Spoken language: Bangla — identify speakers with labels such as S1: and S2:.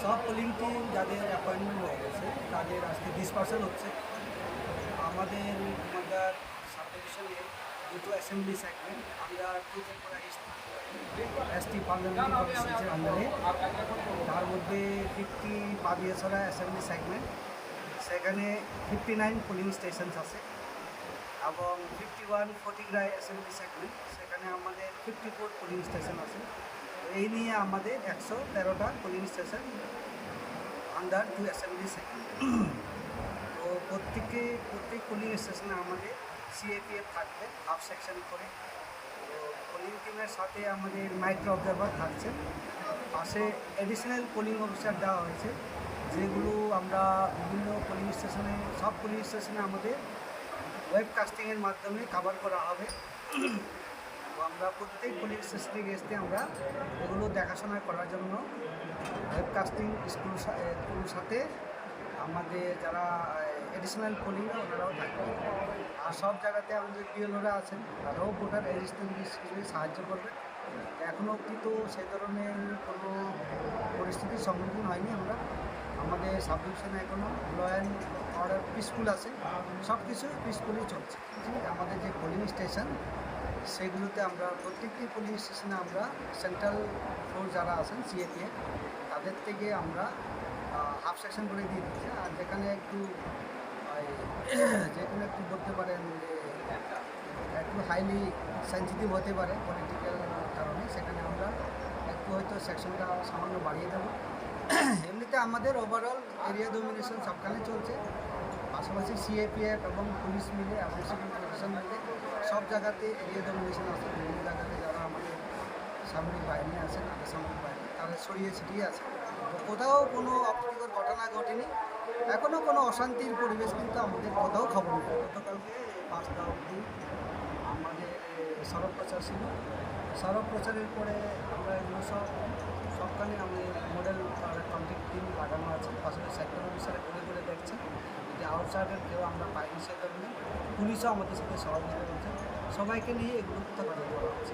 S1: সব পোলিং টিম যাদের অ্যাপয়েন্টমেন্ট হয়ে গেছে তাদের আজকে ডিসপার্সন হচ্ছে। আমাদের কুমারঘাট সাব ডিভিশনে দুটো অ্যাসেম্বলি সেগমেন্ট আমরা ত্রিপুরা এসটি পার্লামেন্টারি কনস্টিটিউশনের আন্ডারে, তার মধ্যে 50 পাবিয়াছড়া অ্যাসেম্বলি সেগমেন্ট, সেখানে 59 পোলিং স্টেশনস আছে, এবং 51 ফটিকরাই অ্যাসেম্বলি সেগমেন্ট, সেখানে আমাদের 54 পোলিং স্টেশন আছে। এই নিয়ে আমাদের 113টা polling station under 2 assembly segment. তো প্রত্যেক পোলিং স্টেশনে আমাদের সিএপিএফ থাকবে হাফ সেকশন করে। তো পোলিং টিমের সাথে আমাদের মাইক্রো অবজারভার থাকছে, পাশে অ্যাডিশনাল পোলিং অফিসার দেওয়া হয়েছে, যেগুলো আমরা বিভিন্ন পোলিং স্টেশনে, সব পোলিং স্টেশনে আমাদের ওয়েবকাস্টিংয়ের মাধ্যমে কভার করা হবে। তো আমরা প্রত্যেক পোলিং স্টেশনে গেস্টে আমরা এগুলো দেখাশোনা করার জন্য ওয়েবকাস্টিং স্কুলের সাথে আমাদের যারা এডিশনাল পোলিং ওনারাও থাকবে। আর সব জায়গাতে আমাদের বিএলওরা আছেন, তারাও ভোটার রেজিস্ট্রেশন হিসেবে সাহায্য করবে। এখনও অবধি তো সেই ধরনের কোনো পরিস্থিতির সম্মুখীন হয়নি আমরা। আমাদের সাব ডিভিশনে এখনও ল অ্যান্ড অর্ডার পিসফুল আছে, সব কিছু পিসফুলই চলছে। আমাদের যে পোলিং স্টেশন সেগুলোতে আমরা প্রত্যেকটি পোলিং স্টেশনে আমরা সেন্ট্রাল ফোর্স যারা আছেন সিএপিএফ তাদের থেকে আমরা হাফ সেকশন করে দিয়ে দিচ্ছে। আর যেখানে একটু বলতে পারেন যে একটু হাইলি সেন্সিটিভ হতে পারে পলিটিক্যাল কারণে, সেখানে আমরা একটু হয়তো সেকশনটা সামান্য বাড়িয়ে দেবো। এমনিতে আমাদের ওভারঅল এরিয়া ডমিনেশন সবখানে চলছে, পাশাপাশি সিএপিএফ এবং পুলিশ মিলে এবং সিভিল প্রশাসন মিলে সব জায়গাতে এরিয়া ডমিনেশন আছে। বিভিন্ন জায়গাতে যারা আমাদের সামরিক বাহিনী আছেন, সামরিক বাহিনী তারা ছড়িয়ে ছিটিয়ে আছে। তো কোথাও কোনো অপ্রীতিকর ঘটনা ঘটেনি, এখনও কোনো অশান্তির পরিবেশ কিন্তু আমাদের কোথাও খবর নেই। গতকালকে 5টা অবধি আমাদের সড়ক প্রচার ছিল। সড়ক প্রচারের পরে আমরা এগুলো সবখানে আমাদের মডেল কন্ট্যাক্ট টিম লাগানো আছে, পাশাপাশি সেক্টর অফিসারে করে দেখছে যে আউটসাইডের কেউ আমরা পাইনি। সে কারণে পুলিশও আমাদের সাথে সহযোগিতা করছে, সবাইকে নিয়ে এগুলো করা হচ্ছে।